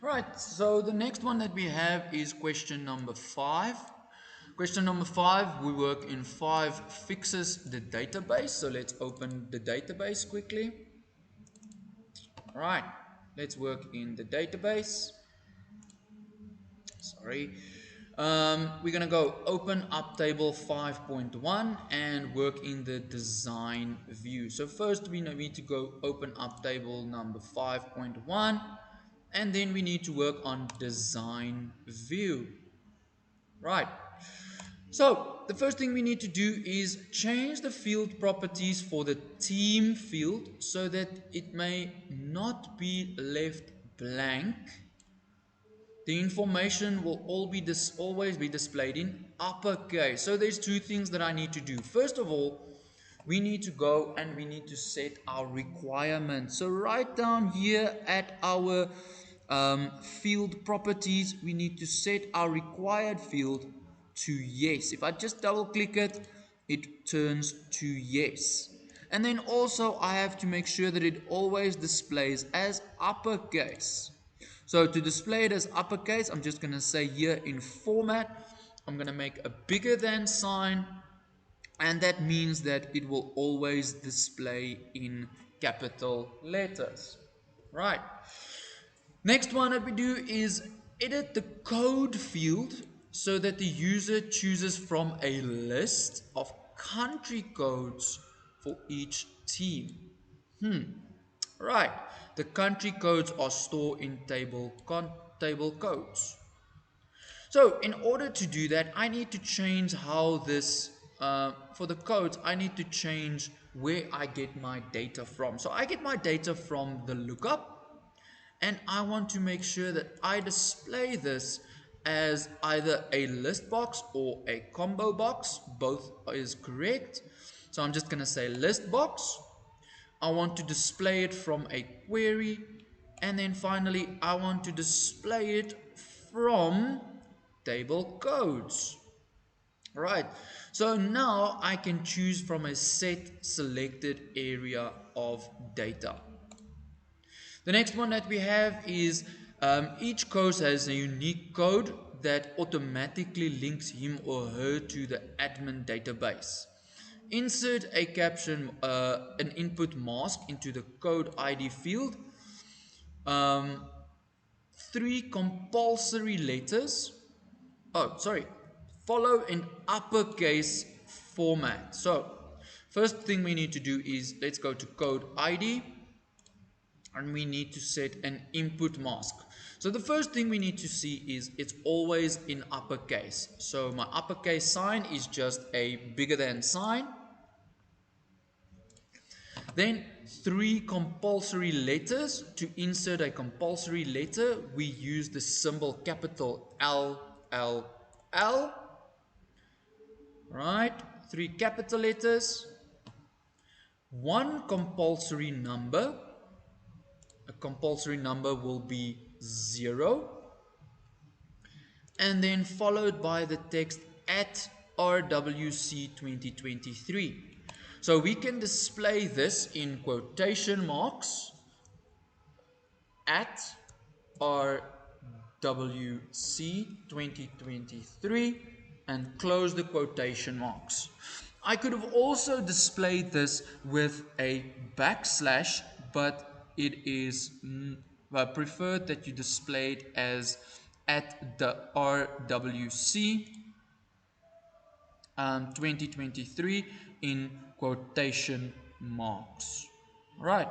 Right, so the next one that we have is question number 5. Question number 5, we work in 5 fixes the database. So let's open the database quickly. Alright, let's work in the database. Sorry. We're going to go open up table 5.1 and work in the design view. So first we need to go open up table number 5.1 and then we need to work on design view. Right. So the first thing we need to do is change the field properties for the team field so that it may not be left blank. The information will always be displayed in uppercase. So there's two things that I need to do. First of all, we need to go and we need to set our requirements. So right down here at our field properties, we need to set our required field to yes. If I just double click it, it turns to yes. And then also I have to make sure that it always displays as uppercase. So to display it as uppercase, I'm just going to say here in format, I'm going to make a bigger than sign, and that means that it will always display in capital letters. Right. Next one that we do is edit the code field so that the user chooses from a list of country codes for each team. Right. The country codes are stored in table codes. So in order to do that, I need to change how this, for the codes, I need to change where I get my data from. So I get my data from the lookup, and I want to make sure that I display this as either a list box or a combo box. Both is correct. So I'm just going to say list box. I want to display it from a query, and then finally I want to display it from table codes. Right, so now I can choose from a set selected area of data. The next one that we have is each course has a unique code that automatically links him or her to the admin database. Insert a caption, an input mask into the code ID field. 3 compulsory letters. Follow in uppercase format. So first thing we need to do is let's go to code ID and we need to set an input mask. So the first thing we need to see is it's always in uppercase. So my uppercase sign is just a bigger than sign. Then 3 compulsory letters. To insert a compulsory letter, we use the symbol capital L, L, L. Right, 3 capital letters. 1 compulsory number. A compulsory number will be 0. And then followed by the text at RWC 2023. So we can display this in quotation marks at RWC 2023 and close the quotation marks. I could have also displayed this with a backslash, but it is preferred that you display it as at the RWC 2023 in quotation marks. Right.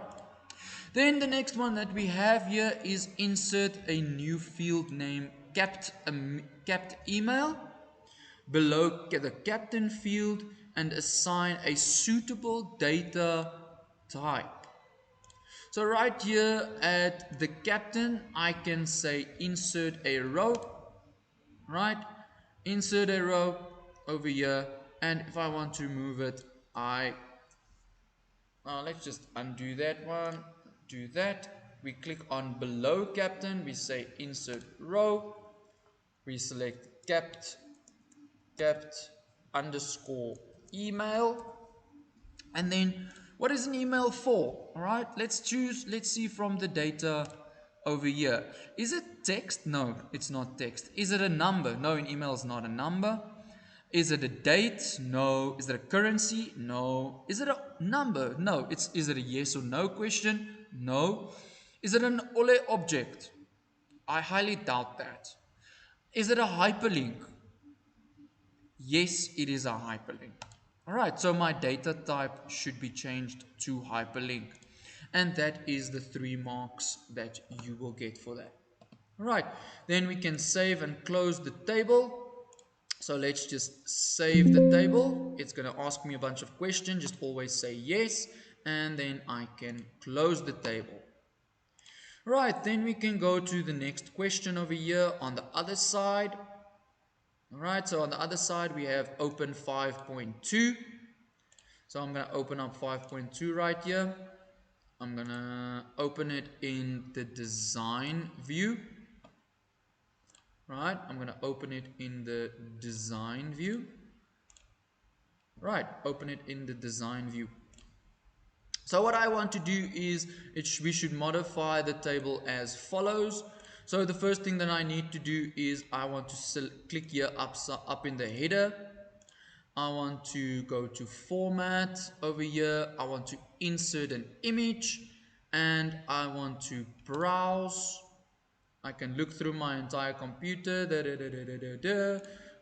Then the next one that we have here is insert a new field name capped email below the captain field and assign a suitable data type. So right here at the captain, I can say insert a row, right? Insert a row over here, and if I want to move it, let's just undo that one, do that. We click on below captain, we say insert row, we select capped underscore email, and then what is an email for? All right, let's see from the data over here. Is it text? No, it's not text. Is it a number? No, in email is not a number. Is it a date? No. Is it a currency? No. Is it a number? No. Is it a yes or no question? No. Is it an Ole object? I highly doubt that. Is it a hyperlink? Yes, it is a hyperlink. Alright, so my data type should be changed to hyperlink. And that is the 3 marks that you will get for that. Alright, then we can save and close the table. So let's just save the table. It's going to ask me a bunch of questions. Just always say yes. And then I can close the table. Right, then we can go to the next question over here on the other side. Alright, so on the other side we have open 5.2. So I'm going to open up 5.2 right here. I'm going to open it in the design view. Right, I'm going to open it in the design view. Right, open it in the design view. So what I want to do is we should modify the table as follows. So the first thing that I need to do is I want to click here up in the header. I want to go to format over here. I want to insert an image and I want to browse. I can look through my entire computer.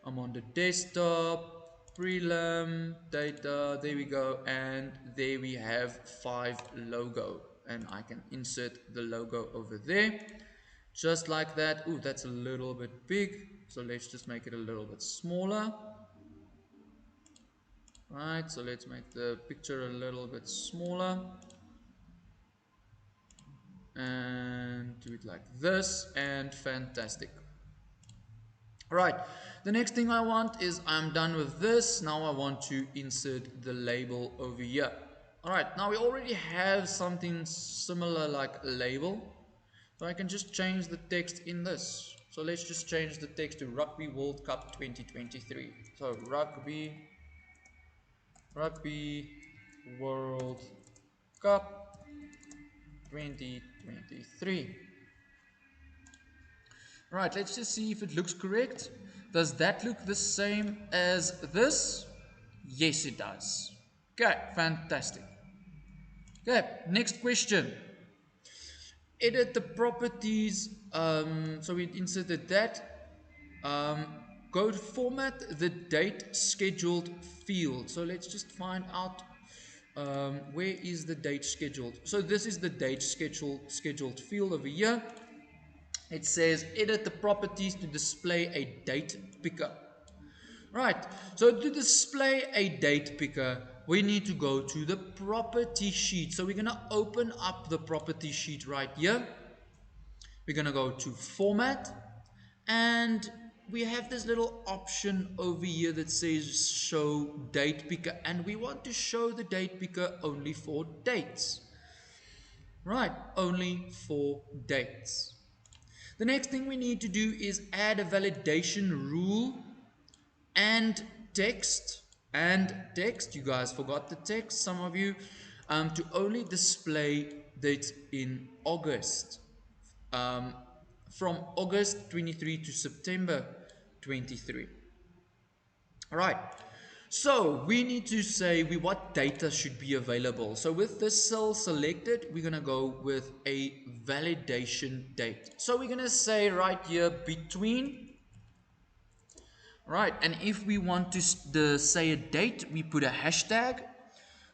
I'm on the desktop, Prelim, data, there we go, and there we have 5 logo, and I can insert the logo over there, just like that. Ooh, that's a little bit big, so let's just make it a little bit smaller. Right, so let's make the picture a little bit smaller. And do it like this, and fantastic. Right, the next thing I want is I'm done with this. Now I want to insert the label over here. Alright, now we already have something similar like a label. So I can just change the text in this. So let's just change the text to Rugby World Cup 2023. So Rugby World Cup 2023. Right, let's just see if it looks correct. Does that look the same as this? Yes, it does. Okay, fantastic. Okay, next question. Edit the properties. So we inserted that. Go to format the date scheduled field. So let's just find out where is the date scheduled. So this is the date scheduled field over here. It says edit the properties to display a date picker. Right, so to display a date picker, we need to go to the property sheet. So we're going to open up the property sheet right here. We're going to go to format, and we have this little option over here that says show date picker, and we want to show the date picker only for dates. Right, only for dates. The next thing we need to do is add a validation rule and text. You guys forgot the text, some of you, to only display dates in August, from August 23 to September 23. All right. So we need to say what data should be available. So with this cell selected, we're going to go with a validation date. So we're going to say right here between. Right, and if we want to say a date, we put a hashtag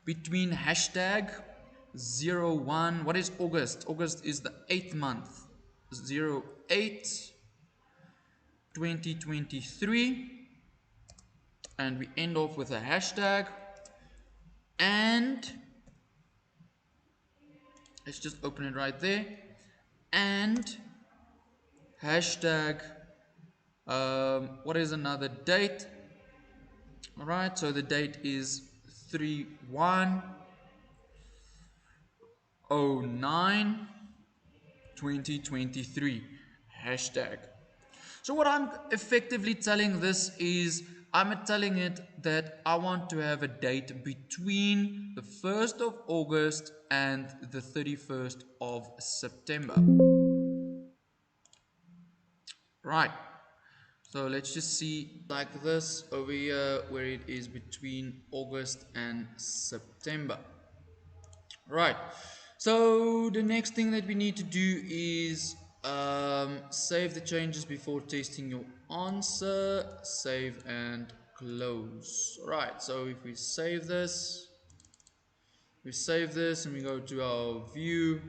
between hashtag 01. What is August? August is the 8th month. 08 2023. And we end off with a hashtag, and let's just open it right there, and hashtag what is another date? All right, so the date is 3/1/09/2023 hashtag. So what I'm effectively telling this is, I'm telling it that I want to have a date between the 1st of August and the 31st of September. Right. So let's just see like this over here where it is between August and September. Right. So the next thing that we need to do is save the changes before testing your answer. Save and close. Right. So if we save this and we go to our view,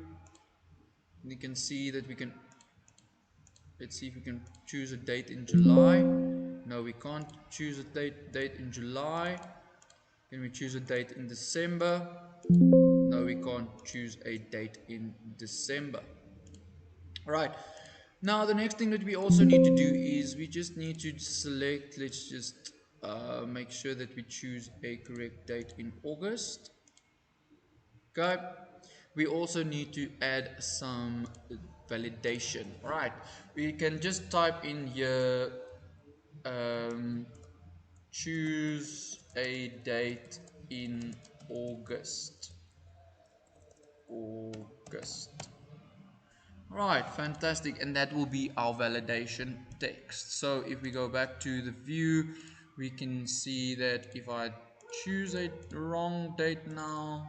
you can see that we can, let's see if we can choose a date in July. No, we can't choose a date in July. Can we choose a date in December? No, we can't choose a date in December. Right. Now the next thing that we also need to do is we just need to select, let's just make sure that we choose a correct date in August. Okay. We also need to add some validation. Right. We can just type in here, um, choose a date in August. August. Right, fantastic. And that will be our validation text. So if we go back to the view, we can see that if I choose a wrong date now,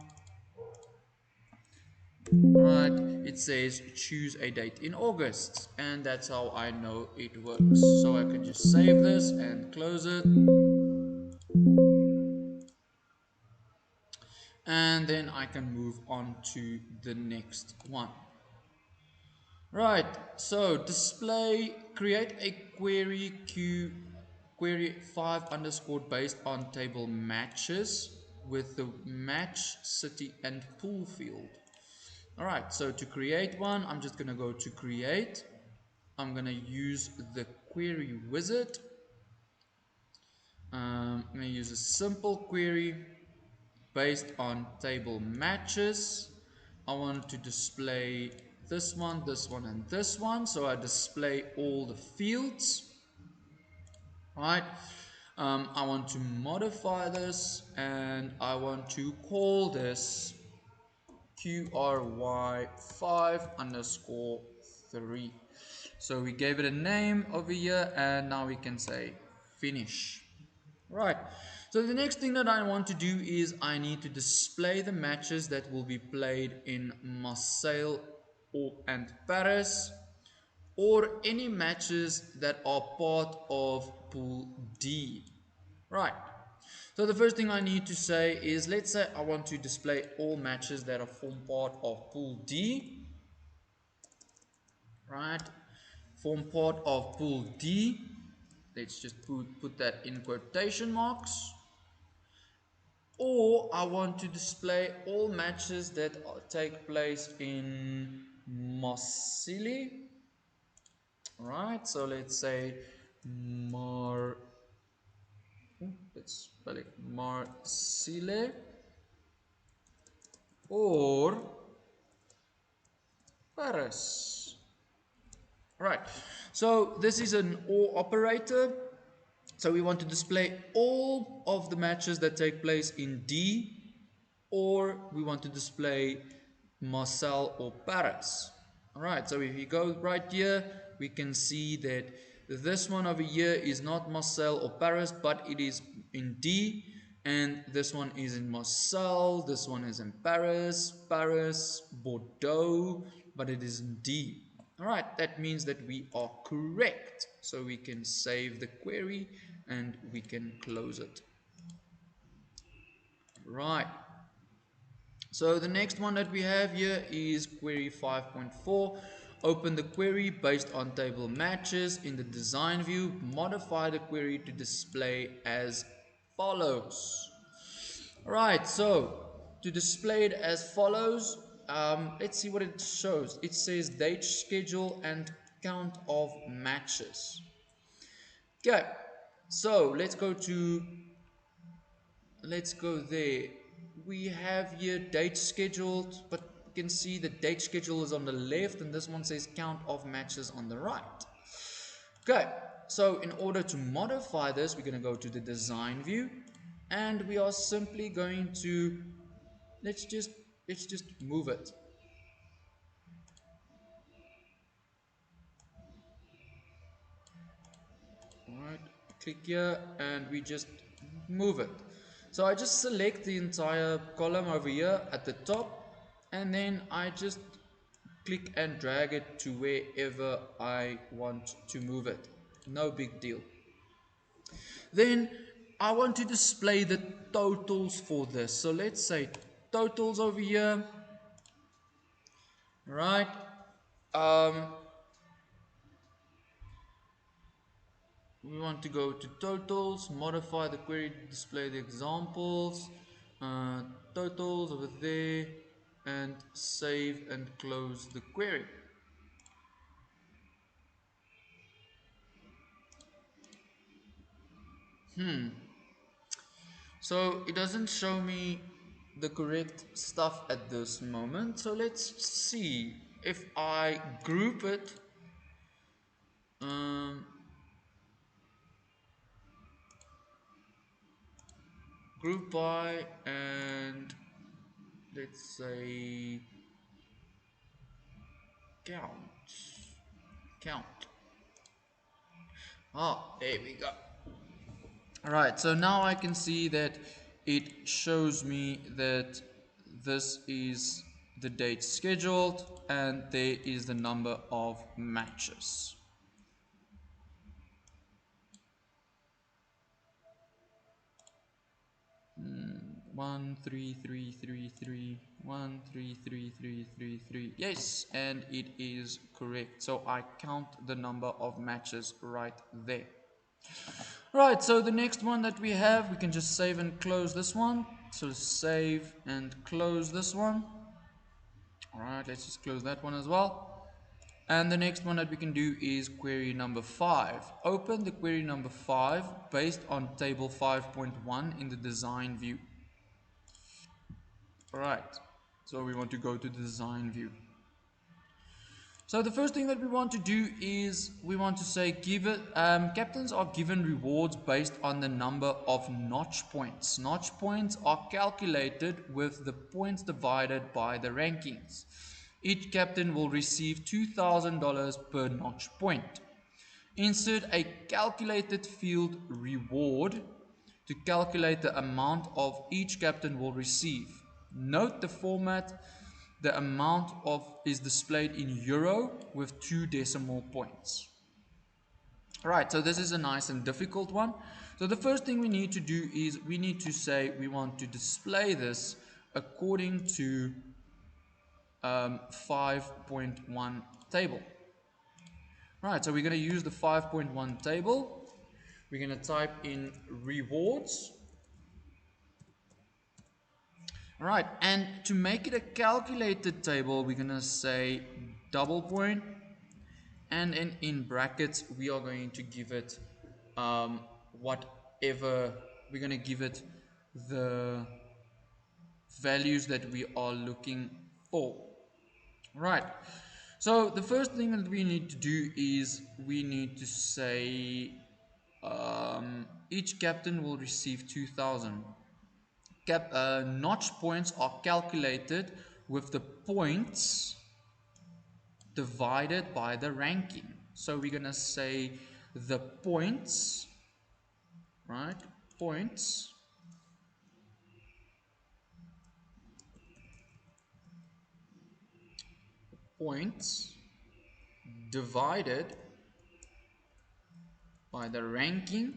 right, it says choose a date in August. And that's how I know it works. So I can just save this and close it. And then I can move on to the next one. Right, so display, create a query 5 underscore based on table matches with the match city and pool field. Alright, so to create one, I'm just gonna go to create. I'm gonna use the query wizard. I'm gonna use a simple query based on table matches. I want to display this one, and this one. So I display all the fields, right? I want to modify this and I want to call this QRY5 underscore 3. So we gave it a name over here and now we can say finish. Right. So the next thing that I want to do is I need to display the matches that will be played in Marseille and Paris, or any matches that are part of Pool D. Right. So the first thing I need to say is, let's say I want to display all matches that are form part of Pool D. Right. Form part of Pool D. Let's just put that in quotation marks. Or I want to display all matches that take place in Marseille. Right, so let's say let's spell it Marseille or Paris. Right, so this is an OR operator. So we want to display all of the matches that take place in D, or we want to display Marseille or Paris. Alright, so if you go right here, we can see that this one over here is not Marseille or Paris, but it is in D, and this one is in Marseille, this one is in Paris, Bordeaux, but it is in D. Alright, that means that we are correct. So we can save the query and we can close it. Right. So the next one that we have here is query 5.4. Open the query based on table matches in the design view. Modify the query to display as follows. Right, so to display it as follows, let's see what it shows. It says date, schedule, and count of matches. Okay, so let's go there. We have here date scheduled, but you can see the date schedule is on the left and this one says count of matches on the right. Okay, so in order to modify this, we're going to go to the design view and we are simply going to let's just move it. click here and we just move it. So I just select the entire column over here at the top, and then I just click and drag it to wherever I want to move it. No big deal. Then I want to display the totals for this. So let's say totals over here, right? Um, we want to go to totals, modify the query to display the examples, uh, totals over there, and save and close the query. So it doesn't show me the correct stuff at this moment. So let's see if I group it. Um, Group by, and let's say count. Count. Ah, there we go. Alright, so now I can see that it shows me that this is the date scheduled and there is the number of matches. One, three, three, three, three, 1, 3, 3, 3, 3, 3. Yes, and it is correct. So I count the number of matches right there. Right, so the next one that we have, we can just save and close this one. So save and close this one. Alright, let's just close that one as well. And the next one that we can do is query number 5. Open the query number 5 based on table 5.1 in the design view. Alright, so we want to go to the design view. So the first thing that we want to do is we want to say captains are given rewards based on the number of notch points. Notch points are calculated with the points divided by the rankings. Each captain will receive $2,000 per notch point. Insert a calculated field reward to calculate the amount of each captain will receive. Note the format. The amount of is displayed in euro with 2 decimal points. Right, so this is a nice and difficult one. So the first thing we need to do is we need to say we want to display this according to 5.1 table. Right, so we're going to use the 5.1 table. We're going to type in rewards. Alright, and to make it a calculated table, we're going to say double point, and in brackets, we are going to give it whatever, we're going to give it the values that we are looking for. Right, so the first thing that we need to do is we need to say each captain will receive 2,000. Notch points are calculated with the points divided by the ranking. So we're going to say the points, right? Points divided by the ranking,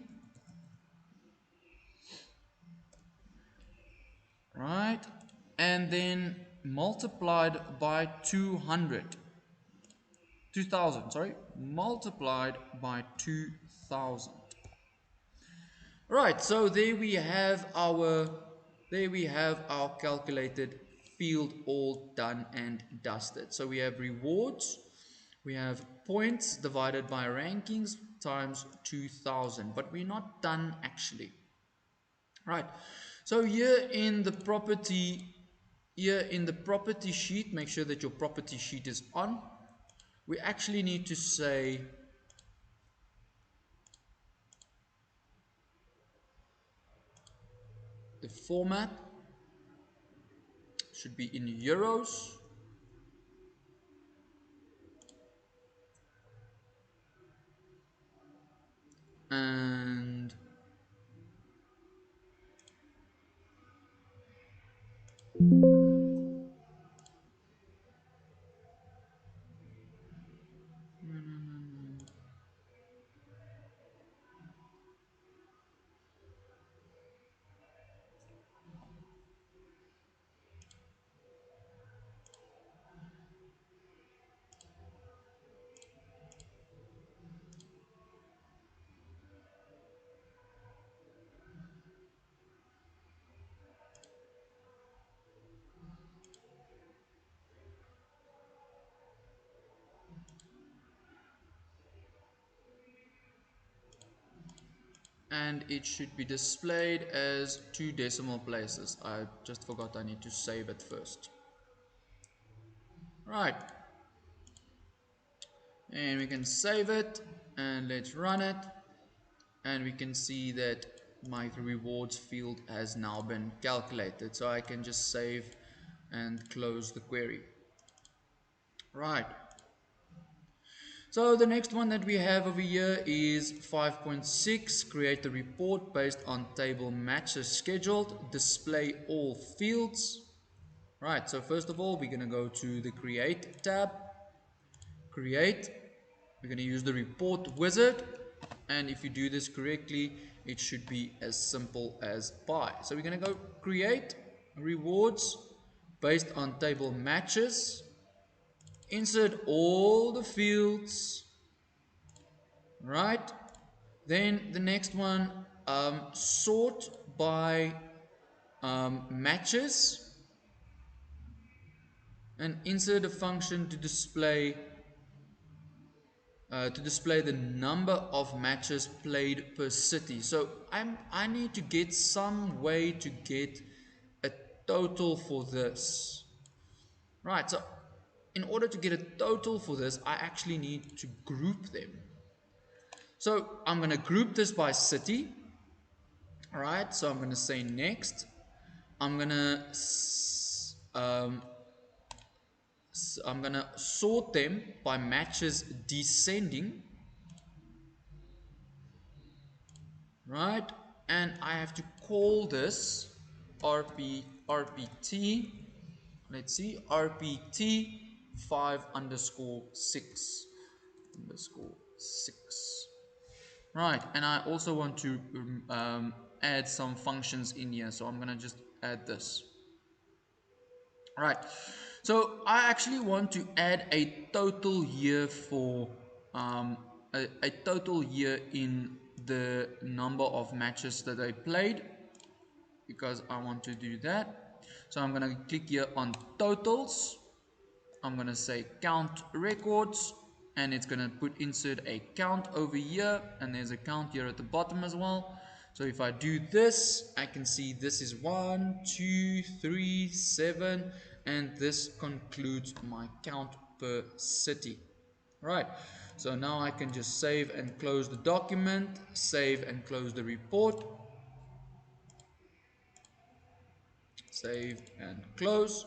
right? And then multiplied by 2,000, sorry, multiplied by 2,000. Right, so there we have our calculated field all done and dusted. So we have rewards, we have points divided by rankings times 2,000, but we're not done actually. Right, so here in the property sheet, make sure that your property sheet is on. We actually need to say the format should be in euros. And and it should be displayed as 2 decimal places. I just forgot I need to save it first. Right, and we can save it and let's run it, and we can see that my rewards field has now been calculated, so I can just save and close the query. Right, so the next one that we have over here is 5.6, create a report based on table matches scheduled, display all fields. Right, so first of all we're going to go to the create tab, create, we're going to use the report wizard, and if you do this correctly it should be as simple as pie. So we're going to go create rewards based on table matches, insert all the fields, right? Then the next one, sort by matches, and insert a function to display the number of matches played per city. So I need to get some way to get a total for this. Right, so in order to get a total for this, I actually need to group them. So I'm going to group this by city. Alright, so I'm going to say next. I'm going to sort them by matches descending. Right, and I have to call this rpt, let's see, rpt 5_6. Right, and I also want to add some functions in here, so I'm gonna just add this. Right, so I actually want to add a total year for a total year in the number of matches that I played, because I want to do that. So I'm gonna click here on totals. I'm going to say count records, and it's going to insert a count over here, and there's a count here at the bottom as well. So if I do this, I can see this is 1, 2, 3, 7, and this concludes my count per city. Right, so now I can just save and close the document, save and close the report, save and close.